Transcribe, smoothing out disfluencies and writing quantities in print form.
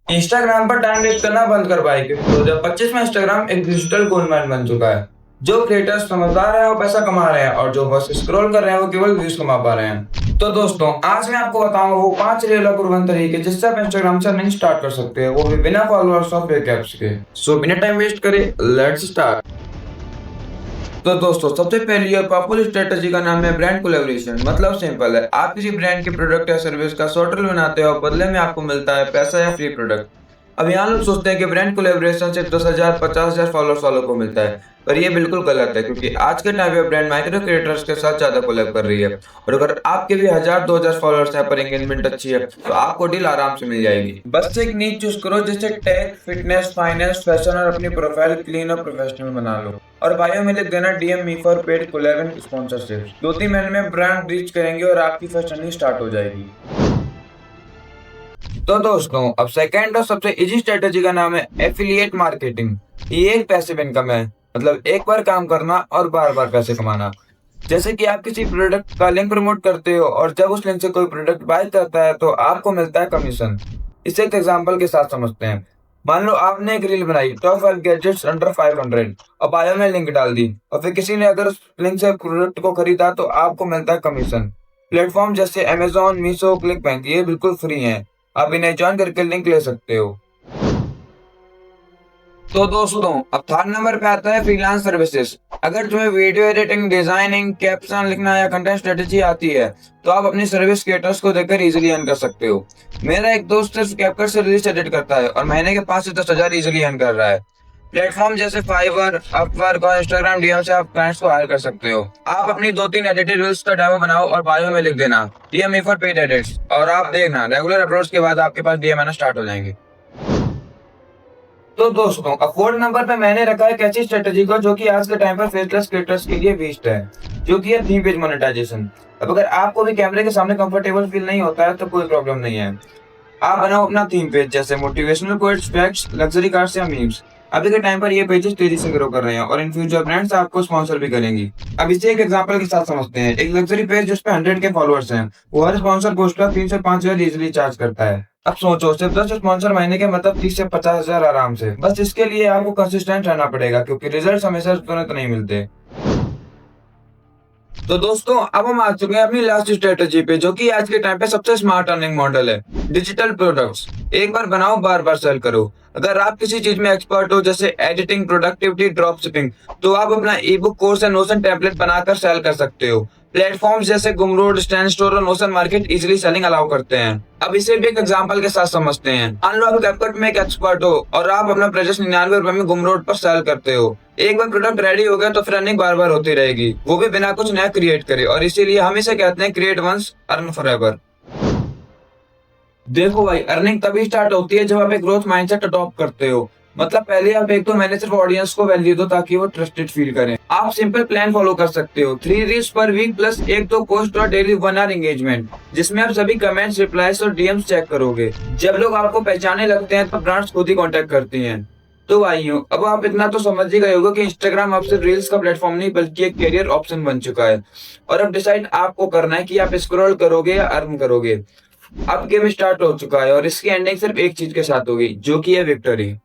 Instagram पर time waste करना बंद कर पाएगी। 2025 में इंस्टाग्राम एक डिजिटल गोल्डमाइन बन चुका है। जो क्रिएटर्स समझदार हैं वो पैसा कमा रहे हैं और जो बस स्क्रॉल कर रहे हैं वो केवल व्यूज कमा पा रहे हैं। तो दोस्तों आज मैं आपको बताऊंगा वो 5 रियल और प्रूवन तरीके जिससे आप इंस्टाग्राम से अर्निंग स्टार्ट कर सकते हैं, वो भी बिना फॉलोअर्स और फेक ऐप्स के। सो बिना टाइम वेस्ट करे लेट्स स्टार्ट। तो दोस्तों सबसे पहली और पावरफुल स्ट्रेटजी का नाम है ब्रांड कोलैबोरेशन। मतलब सिंपल है, आप किसी ब्रांड के प्रोडक्ट या सर्विस का शॉर्ट रील बनाते हो और बदले में आपको मिलता है पैसा या फ्री प्रोडक्ट। अब यहाँ लोग सोचते हैं कि ब्रांड कोलैबोरेशन से 10,000 50,000 फॉलोअर्स वालों को मिलता है, पर ये बिल्कुल गलत है क्योंकि आज के टाइम पे ब्रांड माइक्रो क्रिएटर्स के साथ ज्यादा कोलैब कर रही है। और अगर आपके भी 1,000 2,000 फॉलोअर्स हैं पर एंगेजमेंट अच्छी है तो आपको डील आराम से मिल जाएगी। बस एक नीच चूज करो जैसे टेक, फिटनेस, फाइनेंस, फैशन और अपनी प्रोफाइल क्लीन और प्रोफेशनल बना लो और बायो में लिख देना DM me for paid collab and sponsorship. 2-3 महीने में ब्रांड रीच करेंगे और आपकी फर्स्ट अर्निंग स्टार्ट हो जाएगी। तो दोस्तों अब सेकंड और सबसे इजी स्ट्रेटेजी का नाम है एफिलिएट मार्केटिंग। ये एक पैसिव इनकम है, मतलब एक बार काम करना और बार बार पैसे कमाना। जैसे कि आप किसी प्रोडक्ट का लिंक प्रमोट करते हो और जब उस लिंक से कोई प्रोडक्ट बाय करता है तो आपको मिलता है कमीशन। इसे एक एग्जांपल के साथ समझते हैं। मान लो आपने एक रील बनाई टॉप 5 गैजेट्स अंडर 500 और बायो में लिंक डाल दी और फिर किसी ने अगर उस लिंक से प्रोडक्ट को खरीदा तो आपको मिलता है कमीशन। प्लेटफॉर्म जैसे अमेजोन, मीशो, क्लिक बैंक ये बिल्कुल फ्री हैं, आप इन्हें ज्वाइन करके लिंक ले सकते हो। तो दोस्तों अब थर्ड नंबर पे आता है फ्रीलांस सर्विसेज। अगर तुम्हें वीडियो एडिटिंग, डिजाइनिंग, कैप्शन लिखना या कंटेंट स्ट्रेटेजी आती है तो आप अपनी सर्विस क्रिएटर्स को देकर इजीली अर्न कर सकते हो। मेरा एक दोस्त सिर्फ कैपकट से रील्स एडिट करता है और महीने के 5 से 10 हजार इजीली अर्न कर रहा है। प्लेटफॉर्म जैसे फाइवर, अपवर्क और इंस्टाग्राम डीएम से आप क्लाइंट्स को हायर कर सकते हो। आप अपनी 2-3 एडिटेड रील्स का डेमो बनाओ और बायो में लिख देना DM me for paid edits और आप देखना रेगुलर अपलोड्स के बाद आपके पास डीएम आना स्टार्ट हो जाएंगे। तो दोस्तों अब फोर्थ नंबर पे मैंने रखा है एक ऐसी स्ट्रेटेजी को जो कि आज के टाइम पर फेसलेस क्रिएटर्स के लिए बेस्ट है, जो कि है थीम पेज मोनेटाइजेशन। अब अगर आपको भी कैमरे के सामने कंफर्टेबल फील नहीं होता है तो कोई प्रॉब्लम नहीं है। आप बनाओ अपना थीम पेज जैसे motivational quotes, facts, luxury cards या मीम्स। अभी के टाइम पर ये पेजेस तेजी से ग्रो कर रहे हैं और इन फ्यूचर ब्रांड्स आपको स्पॉन्सर भी करेंगी। अब इसे एक एग्जांपल के साथ समझते हैं। एक लग्जरी पेज जिस पे 100 के फॉलोअर्स हैं वो हर स्पॉन्सर पोस्ट पर 3 से 5 हजार इजीली चार्ज करता है। अब सोचो सिर्फ 10 स्पॉन्सर महीने के मतलब 30 से 50 हजार आराम से। बस इसके लिए आपको कंसिस्टेंट रहना पड़ेगा क्योंकि रिजल्ट हमेशा तुरंत नहीं मिलते। तो दोस्तों अब हम आ चुके हैं अपनी लास्ट स्ट्रेटेजी पे जो कि आज के टाइम पे सबसे स्मार्ट अर्निंग मॉडल है, डिजिटल प्रोडक्ट्स। एक बार बनाओ बार बार सेल करो। अगर आप किसी चीज में एक्सपर्ट हो जैसे एडिटिंग, प्रोडक्टिविटी, ड्रॉप शिपिंग, तो आप अपना ई बुक कोर्स या नोशन टेम्पलेट बनाकर सेल कर सकते हो। प्लेटफॉर्म्स जैसे गुमरोड, स्टैंड स्टोर और notion market easily selling allow करते हैं। अब इसे भी एक एग्जांपल के साथ समझते हैं। मान लो आप कैपकट में एक एक्सपर्ट हो और आप अपना प्रोजेक्ट 99 रुपए में गुमरोड पर सेल करते हो। एक बार प्रोडक्ट रेडी हो गया तो फिर अर्निंग बार बार होती रहेगी, वो भी बिना कुछ नया क्रिएट करे। और इसीलिए हम इसे कहते हैं क्रिएट वंस अर्न फॉरएवर। देखो भाई, अर्निंग तभी स्टार्ट होती है जब आप एक ग्रोथ माइंडसेट अडॉप्ट करते हो। मतलब पहले आप 1-2 महीने सिर्फ ऑडियंस को वैल्यू दो ताकि वो ट्रस्टेड फील करें। आप सिंपल प्लान फॉलो कर सकते हो, 3 रील्स पर वीक प्लस 1-2 पोस्ट और डेली 1 आवर एंगेजमेंट, जिसमें आप सभी कमेंट्स, रिप्लाईज और डीएम्स चेक करोगे। जब लोग आपको पहचाने लगते हैं तो ब्रांड्स खुद ही कॉन्टेक्ट करती हैं। तो भाइयों अब आप इतना तो समझ ही गए होगा कि इंस्टाग्राम अब सिर्फ रील्स का प्लेटफॉर्म नहीं बल्कि एक करियर ऑप्शन बन चुका है। और अब डिसाइड आपको करना है कि आप स्क्रॉल करोगे या अर्न करोगे। अब गेम स्टार्ट हो चुका है और इसकी एंडिंग सिर्फ एक चीज के साथ होगी जो कि है विक्ट्री।